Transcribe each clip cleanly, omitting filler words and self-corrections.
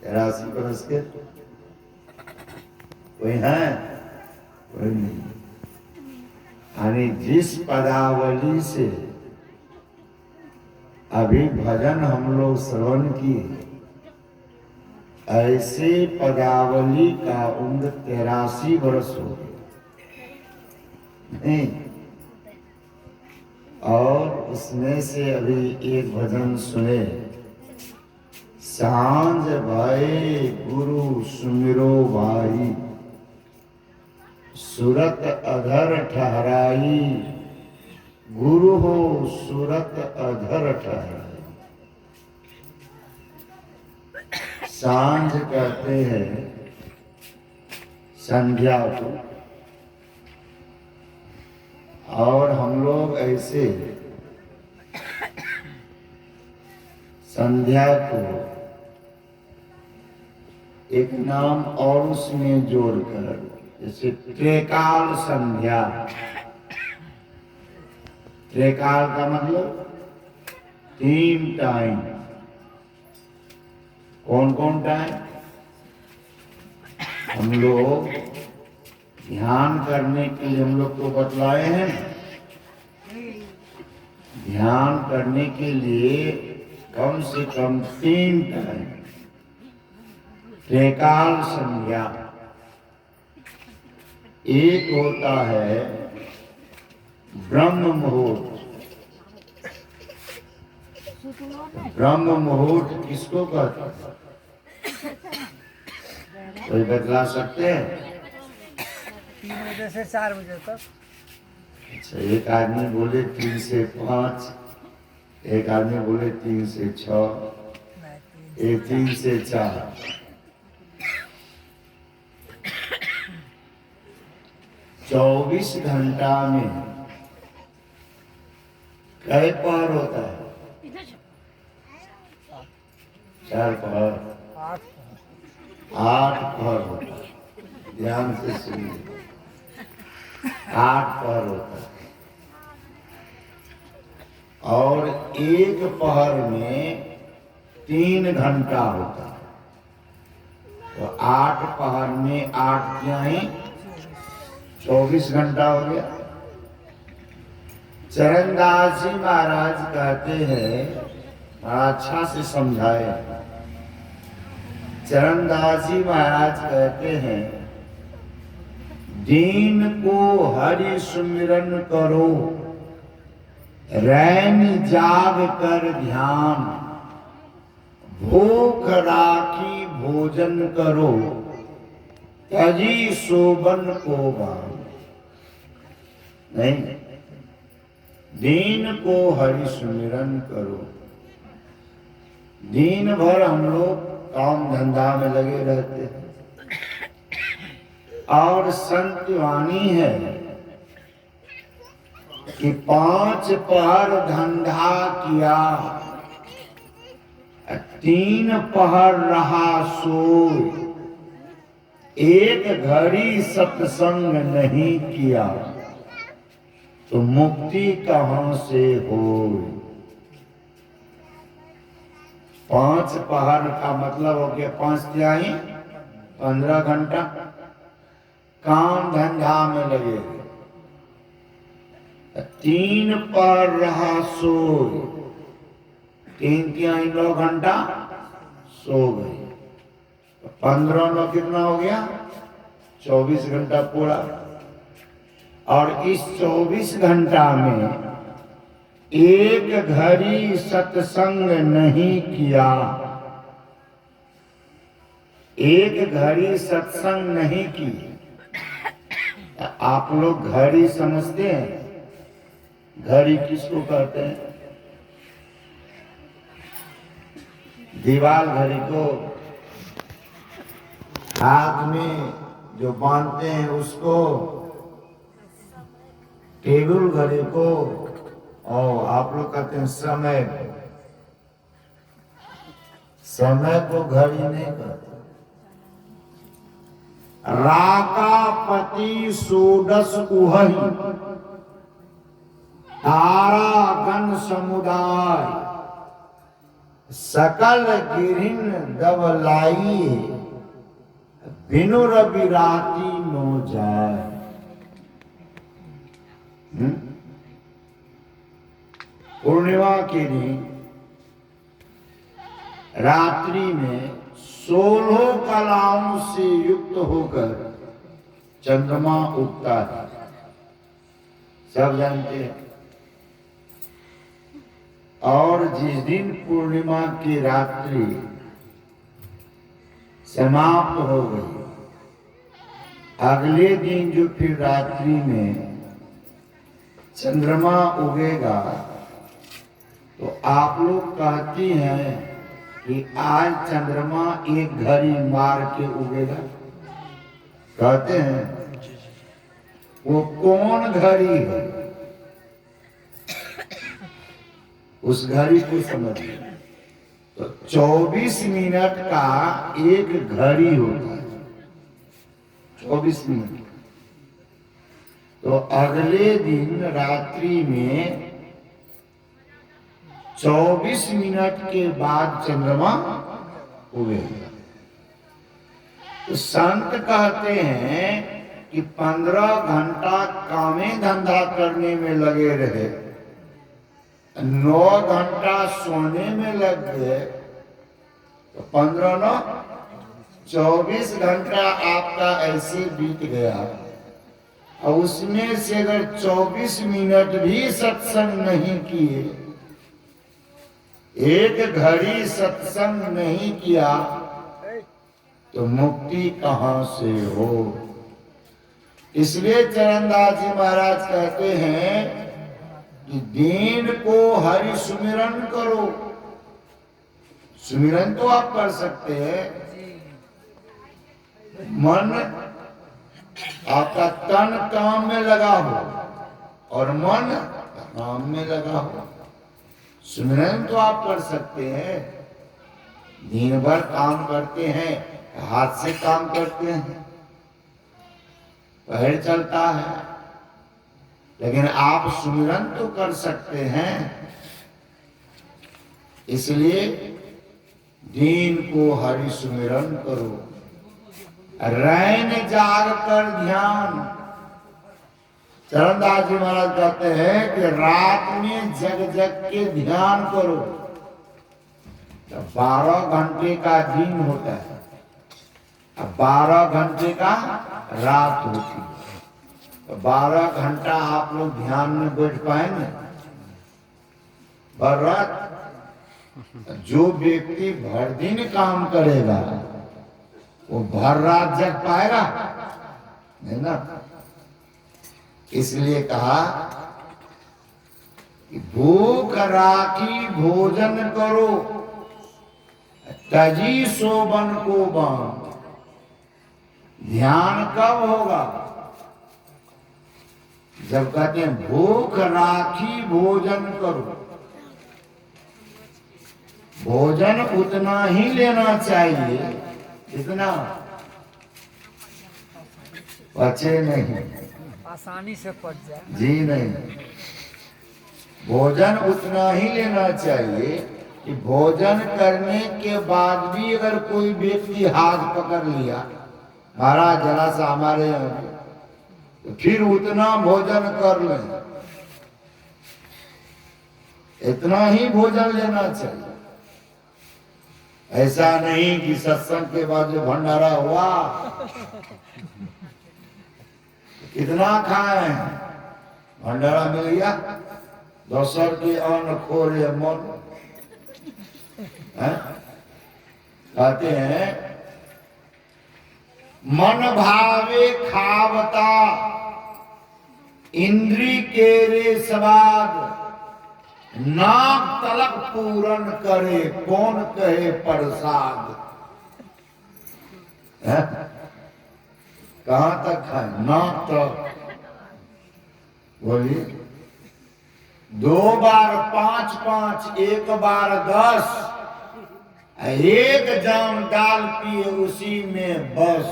83 बरस के कोई है? कोई नहीं। यानी जिस पदावली से अभी भजन हम लोग श्रवण किए, ऐसे पदावली का उम्र 83 वर्ष हो गए नहीं। और उसमें से अभी एक भजन सुने, सांझ भये गुरु सुमिरो भाई, सूरत अधर ठहराई, गुरु हो सूरत अधर ठहराई। सांझ कहते हैं संध्या को, और हम लोग ऐसे संध्या को एक नाम और उसमें जोड़कर, जैसे त्रिकाल संध्या। त्रिकाल का मतलब 3 टाइम। कौन कौन टाइम? हम लोग ध्यान करने के लिए हम लोग को बतलाए हैं। ध्यान करने के लिए कम से कम 3 टाइम त्रिकाल संध्या। एक होता है ब्रह्म मुहूर्त। ब्रह्म मुहूर्त किसको कहते हैं? कोई बतला सकते हैं? 3 बजे से 4 बजे तक। अच्छा, एक आदमी बोले 3 से 5, एक आदमी बोले 3 से 6, एक 3 से 4। 24 घंटा में कई पहर होता है? 4 पहर, 8 पहर होता है। ध्यान से सुनिए, 8 पहर होता है। और एक पहर में 3 घंटा होता है। तो 8 पहर में 8 क्या है? 24 घंटा हो गया। चरणदास जी महाराज कहते हैं, बड़ा अच्छा से समझाए। चरणदास जी महाराज कहते हैं, दीन को हरि सुमिरन करो, रैन जाग कर ध्यान, भूख राखी भोजन करो, तजी शोभन को बान। नहीं, दीन को हरि सुमिरन करो। दिन भर हम लोग काम धंधा में लगे रहते हैं, और संत वाणी है कि 5 पहर धंधा किया, 3 पहर रहा सोए, एक घड़ी सत्संग नहीं किया, तो मुक्ति कहां से हो? 5 पहर का मतलब हो गया 5 तिहाई 15 घंटा काम धंधा में लगे। 3 पहर रहा सोए, 3 तिहाई 9 घंटा सो गए। 15 में कितना हो गया? 24 घंटा पूरा। और इस 24 घंटा में एक घड़ी सत्संग नहीं किया, एक घड़ी सत्संग नहीं की। आप लोग घड़ी समझते हैं? घड़ी किसको कहते हैं? दीवार घड़ी को, हाथ में जो बांधते हैं उसको, टेबल घड़ी को, और आप लोग कहते हैं समय। समय को घड़ी नहीं कहते। राका पति सोडस उहई, तारा गण समुदाय, सकल गिरिन दबलाई बिनु रवि राती नो जाए। पूर्णिमा के दिन रात्रि में 16 कलाओं से युक्त होकर चंद्रमा उगता है, सब जानते हैं। और जिस दिन पूर्णिमा की रात्रि समाप्त हो गई, अगले दिन जो फिर रात्रि में चंद्रमा उगेगा, तो आप लोग कहती हैं कि आज चंद्रमा एक घड़ी मार के उगेगा, कहते हैं। वो कौन घड़ी है, उस घड़ी को समझिए। तो 24 मिनट का एक घड़ी होता है, 24 मिनट। तो अगले दिन रात्रि में 24 मिनट के बाद चंद्रमा उगेगा। तो संत कहते हैं कि 15 घंटा कामे धंधा करने में लगे रहे, 9 घंटा सोने में लग गए, तो 15 9 24 घंटा आपका ऐसे बीत गया। और उसमें से अगर 24 मिनट भी सत्संग नहीं किए, एक घड़ी सत्संग नहीं किया, तो मुक्ति कहां से हो। इसलिए चरणदास जी महाराज कहते हैं कि दिन को हरि सुमिरन करो। सुमिरन तो आप कर सकते हैं, मन आपका तन काम में लगा हो और मन काम में लगा हो। सुमिरन तो आप कर सकते हैं, दिन भर काम करते हैं, हाथ से काम करते हैं, पैर चलता है, लेकिन आप सुमिरन तो कर सकते हैं। इसलिए दिन को हरि सुमिरन करो, रैन जाग कर ध्यान। चरणदास जी महाराज कहते हैं कि रात में जग जग के ध्यान करो। तो 12 घंटे का दिन होता है, अब 12 घंटे का रात होती है। तो 12 घंटा आप लोग ध्यान में बैठ पाएंगे भर रात? जो व्यक्ति भर दिन काम करेगा वो भर रात जग पाएगा नहीं ना। इसलिए कहा कि भूख राखी भोजन करो, तजी सोबन को बांध। ध्यान कब होगा? जब कहते हैं भूख राखी भोजन करो। भोजन उतना ही लेना चाहिए जितना पचे नहीं, आसानी से पच जाए। जी नहीं, भोजन उतना ही लेना चाहिए कि भोजन करने के बाद भी अगर कोई व्यक्ति हाथ पकड़ लिया, महाराज जरा सा हमारे यहाँ, तो फिर उतना भोजन कर लें, इतना ही भोजन लेना चाहिए। ऐसा नहीं कि सत्संग के बाद जो भंडारा हुआ कितना खाए, भंडारा मिल गया, दोसर के अन्न खोरे मन। कहते हैं मन भावे खावता इंद्री के रे स्वाद, नाक तलक पूरन करे कौन कहे प्रसाद। कहां तक खाए? नाक तक। बोलिए, 2 बार 5 5, 1 बार 10, एक जाम दाल पिए उसी में बस।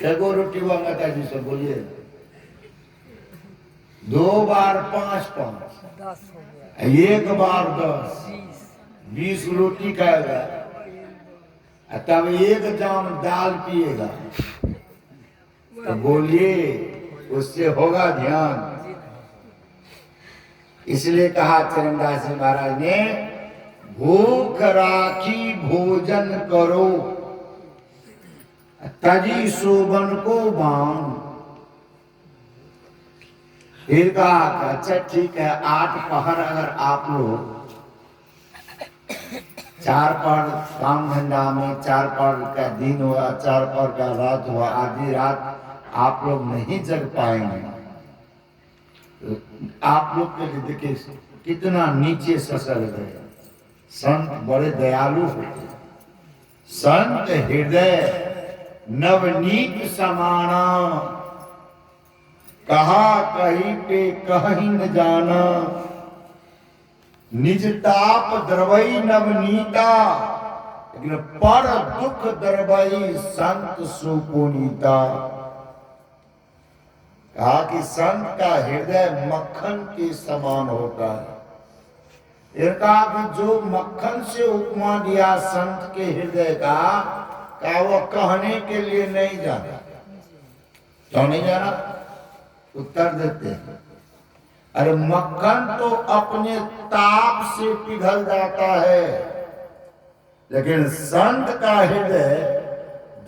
एगो रोटी हुआ माता जी से बोलिए, 2 बार 5 5, 10 हो गया। एक बार 10 20 रोटी खाएगा, तब एक जाम दाल पिएगा, तो बोलिए उससे होगा ध्यान? इसलिए कहा चरणदास जी महाराज ने, भूख राखी भोजन करो, तजी शोभन को बांध। फिर कहा अच्छा ठीक है, 8 पहर अगर आप लोग 4 पहर काम धंधा में, 4 पहर का दिन हुआ, 4 पहर का रात हुआ, आधी रात आप लोग नहीं जग पाएंगे, तो आप लोग के देखिए कितना नीचे ससर गए। संत बड़े दयालु होते, संत हृदय नवनीत समाना, कहा कहीं पे कहीं न जाना, निज ताप द्रवई नवनीता, लेकिन पर दुख द्रवई संत सुपुनीता। कहा कि संत का हृदय मक्खन के समान होता है। फिर कहा कि जो मक्खन से उपमा दिया संत के हृदय का वो कहने के लिए नहीं जाना। क्यों नहीं जाना? उत्तर देते हैं, अरे मक्खन तो अपने ताप से पिघल जाता है, लेकिन संत का हृदय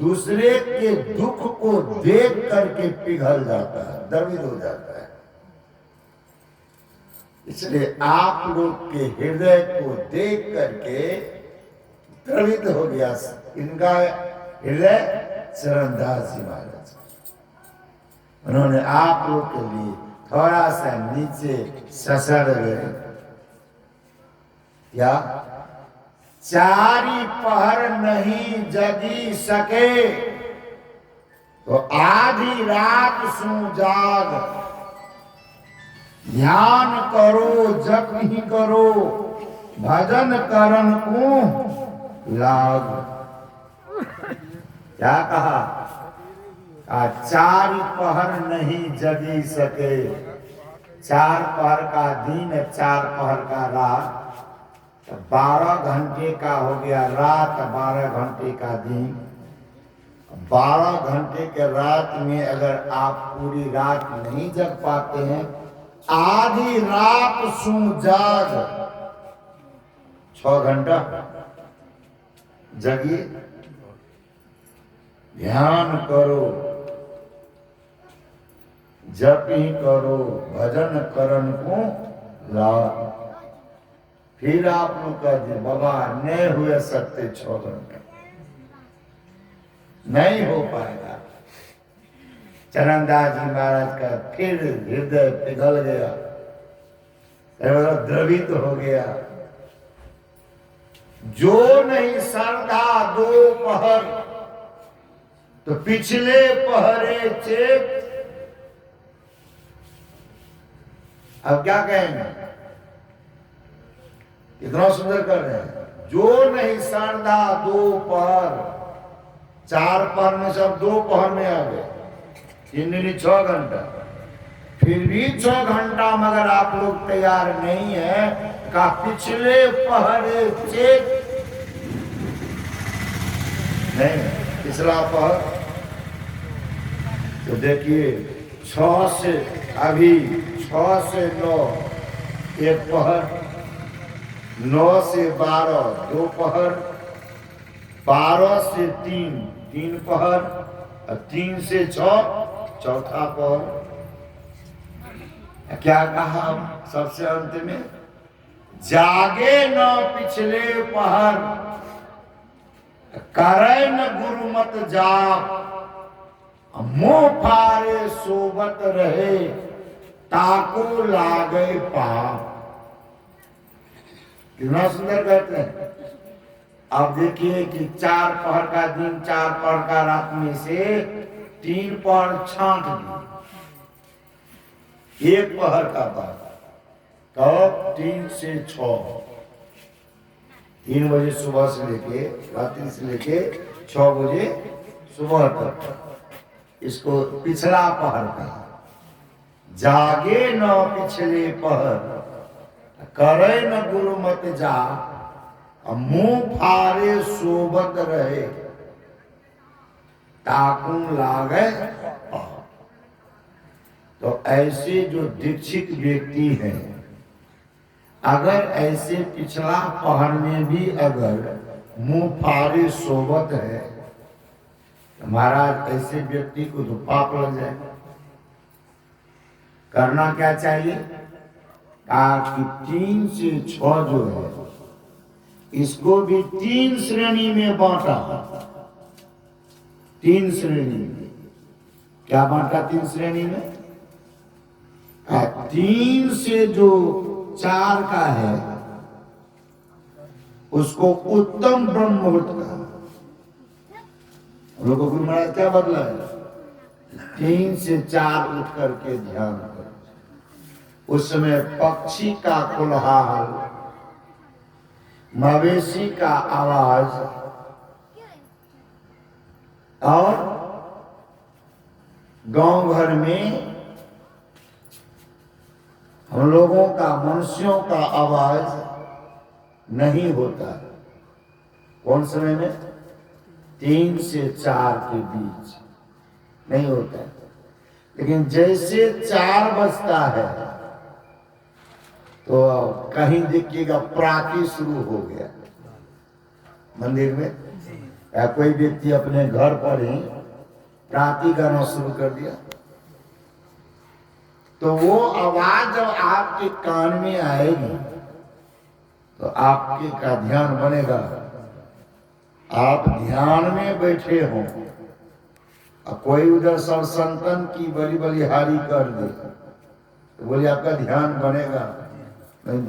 दूसरे के दुख को देख करके पिघल जाता है, द्रवित हो जाता है। इसलिए आप लोग के हृदय को देख करके द्रवित हो गया इनका हृदय। चरणदास जी महाराज उन्होंने आप लोग के लिए थोड़ा सा नीचे ससर गए। क्या 4 पहर नहीं जगी सके, तो आधी रात सो जाग, ध्यान करो जप ही करो, भजन करन को लाग। क्या कहा? 4 पहर नहीं जगी सके, 4 पहर का दिन, 4 पहर का रात, 12 घंटे का हो गया रात, 12 घंटे का दिन। 12 घंटे के रात में अगर आप पूरी रात नहीं जग पाते हैं, आधी रात सो जाग, 6 घंटा जगिए, ध्यान करो, जप ही करो, भजन करन को लाग। फिर आप लोग कहते बाबा नहीं हुए सकते 6 घंटे, नहीं हो पाएगा। चरणदास जी महाराज का फिर हृदय पिघल गया, द्रवित हो गया। जो नहीं श्रद्धा 2 पहर, तो पिछले पहरे चेत। अब क्या कहेंगे? इतना सुंदर कर रहे हैं। जो नहीं श्रद्धा 2 पहर, 4 पहर में सब 2 पहर में आ गए, 3 6 घंटा। फिर भी 6 घंटा मगर आप लोग तैयार नहीं है, का पिछले पहरे चेक नहीं, पिछला पहर तो देखिए 6 से अभी 6 से 9 1 पहर, 9 से 12 2 पहर, 12 से 3 पहर, और 3 से 6 चौथा पहर। क्या कहा सबसे अंत में? जागे न पिछले पहर, करे न गुरुमत जाप, मुंह फारे सोबत रहे, ताको लागे पाप। कितना सुंदर कहते हैं। अब देखिए कि 4 पहर का दिन, 4 पहर का रात में से 3 पहर छांट दिए, 1 पहर का बाद, कब? 3 से 6, 3 बजे सुबह से लेके रात्रि से लेके 6 बजे सुबह तक, इसको पिछला पहर का। जागे न पिछले पहर, करे न गुरु मत जा, मुंह फारे सोबत रहे, ताकू लागे। तो ऐसे जो दीक्षित व्यक्ति हैं, अगर ऐसे पिछला पहर में भी अगर मुंह फारे सोबत है, तो महाराज ऐसे व्यक्ति को तो पाप लग जाए। करना क्या चाहिए? कि 3 से 6 जो है, इसको भी 3 श्रेणी में बांटा। 3 श्रेणी में क्या बांटा? 3 श्रेणी में 3 से जो 4 का है, उसको उत्तम ब्रह्म मुहूर्त का। लोगों को महाराज क्या बदला है? 3 से 4 उठ करके ध्यान करो। उस समय पक्षी का कोलाहल, मवेशी का आवाज और गांव भर में हम लोगों का, मनुष्यों का आवाज नहीं होता है। कौन समय में? 3 से 4 के बीच नहीं होता है। लेकिन जैसे 4 बजता है तो कहीं देखिएगा प्राकी शुरू हो गया मंदिर में, या कोई व्यक्ति अपने घर पर ही प्राकी गाना शुरू कर दिया। तो वो आवाज जब आपके कान में आएगी तो आपके का ध्यान बनेगा। आप ध्यान में बैठे हों और कोई उधर सब संतन की बड़ी बलिहारी कर दे, तो बोले आपका ध्यान बनेगा नहीं?